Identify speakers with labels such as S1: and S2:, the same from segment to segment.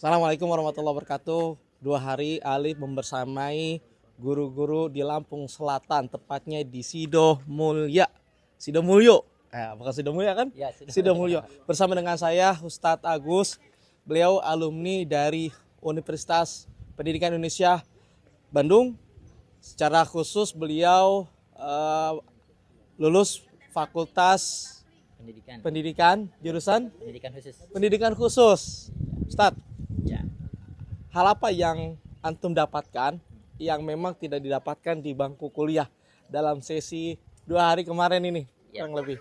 S1: Assalamualaikum warahmatullahi wabarakatuh. 2 hari Alif membersamai guru-guru di Lampung Selatan, tepatnya di Sido Mulya. Sido Mulyo. Bukan Sido Mulya kan?
S2: Ya,
S1: Sido Mulyo. Bersama dengan saya Ustadz Agus. Beliau alumni dari Universitas Pendidikan Indonesia Bandung. Secara khusus beliau lulus Fakultas Pendidikan jurusan
S2: pendidikan khusus.
S1: Pendidikan Khusus. Ustadz,
S2: Ya.
S1: hal apa yang antum dapatkan yang memang tidak didapatkan di bangku kuliah dalam sesi 2 hari kemarin ini,
S2: Ya.
S1: kurang lebih?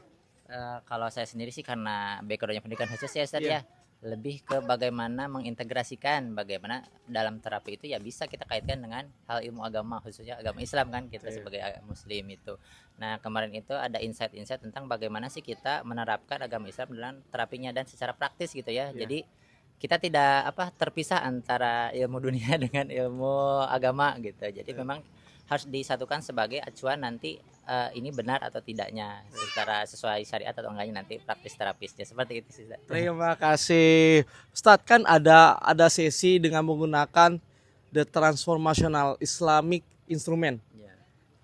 S2: Kalau saya sendiri sih karena backgroundnya pendidikan khusus ya Ustadz
S1: Iya.
S2: ya, lebih ke bagaimana mengintegrasikan bagaimana dalam terapi itu ya bisa kita kaitkan dengan hal ilmu agama, khususnya agama Islam kan kita
S1: Iya.
S2: sebagai muslim itu. Nah, kemarin itu ada insight-insight tentang bagaimana sih kita menerapkan agama Islam dalam terapinya dan secara praktis gitu ya.
S1: Iya.
S2: Jadi kita tidak terpisah antara ilmu dunia dengan ilmu agama gitu. Jadi
S1: Iya.
S2: memang harus disatukan sebagai acuan nanti ini benar atau tidaknya secara sesuai syariat atau enggaknya nanti praktis terapisnya seperti itu sih. Ustaz.
S1: Terima kasih. Ustadz, kan ada sesi dengan menggunakan The Transformational Islamic Instrument,
S2: Iya,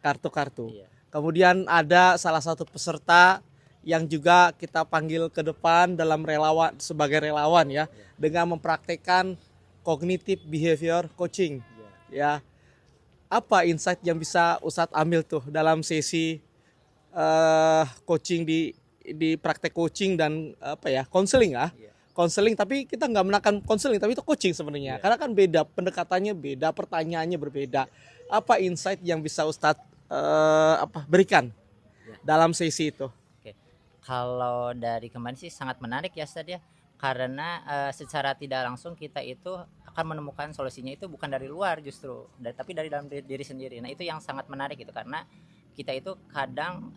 S1: kartu-kartu.
S2: iya.
S1: Kemudian ada salah satu peserta yang juga kita panggil ke depan dalam relawan sebagai relawan ya, dengan mempraktekkan cognitive behavior coaching. Ya, apa insight yang bisa Ustadz ambil tuh dalam sesi coaching di praktek coaching dan apa ya, konseling ya,
S2: Iya.
S1: konseling, tapi kita nggak menekan konseling, tapi itu coaching sebenarnya,
S2: Iya.
S1: karena kan beda pendekatannya, beda pertanyaannya berbeda. Apa insight yang bisa Ustadz berikan
S2: Iya.
S1: dalam sesi itu?
S2: Oke. Kalau dari kemarin sih sangat menarik ya Ustaz ya. Karena secara tidak langsung kita itu akan menemukan solusinya itu bukan dari luar justru, tapi dari dalam diri sendiri. Nah, itu yang sangat menarik itu karena kita itu kadang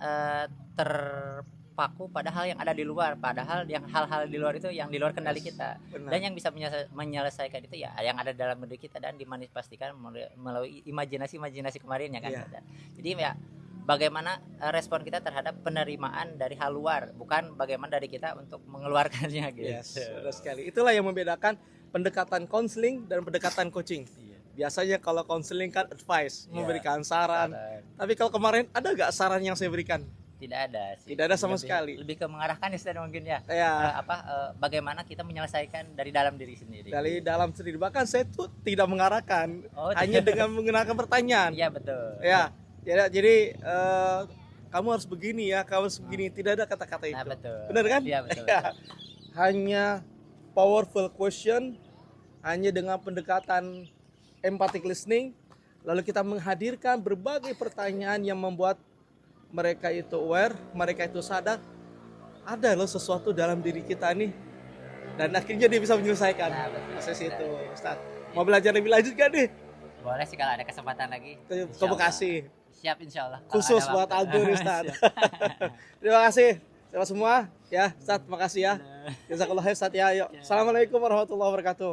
S2: terpaku pada hal yang ada di luar, padahal yang hal-hal di luar itu yang di luar kendali kita.
S1: Benar.
S2: Dan yang bisa menyelesaikan itu ya yang ada dalam diri kita dan dimanifestasikan melalui imajinasi kemarin ya kan.
S1: Iya.
S2: Jadi ya bagaimana respon kita terhadap penerimaan dari hal luar, bukan bagaimana dari kita untuk mengeluarkannya gitu.
S1: Yes, benar sekali. Itulah yang membedakan pendekatan konseling dan pendekatan coaching.
S2: Iya.
S1: Biasanya kalau konseling kan advice,
S2: Iya,
S1: memberikan saran. Tapi kalau kemarin ada nggak saran yang saya berikan?
S2: Tidak ada sih.
S1: Tidak ada sama sekali.
S2: Lebih ke mengarahkan ya Ustaz, mungkin ya.
S1: Ya,
S2: Bagaimana kita menyelesaikan dari dalam diri sendiri.
S1: dari dalam sendiri. Bahkan saya tuh tidak mengarahkan,
S2: Oh,
S1: hanya dengan menggunakan pertanyaan.
S2: Iya, betul.
S1: Ya, jadi kamu harus begini ya, kamu harus begini. Tidak ada kata-kata itu.
S2: Nah, betul.
S1: Benar kan?
S2: Iya, betul.
S1: Ya. Hanya powerful question, hanya dengan pendekatan empathic listening, lalu kita menghadirkan berbagai pertanyaan yang membuat mereka itu aware, mereka itu sadar ada loh sesuatu dalam diri kita nih, dan akhirnya dia bisa menyelesaikan
S2: Nah, betul.
S1: proses itu. Ustaz, mau belajar lebih lanjut gak nih
S2: Boleh sih kalau ada kesempatan lagi.
S1: ke
S2: Insya Allah.
S1: Bekasi?
S2: Siap insya Allah. Kalau
S1: Khusus
S2: ada
S1: buat
S2: waktu.
S1: Agung nih, Ustaz.
S2: Siap.
S1: Terima kasih sama semua ya, Ustaz, makasih ya. Jazakallah khair, Ustaz ya. Yuk. Assalamualaikum warahmatullahi wabarakatuh.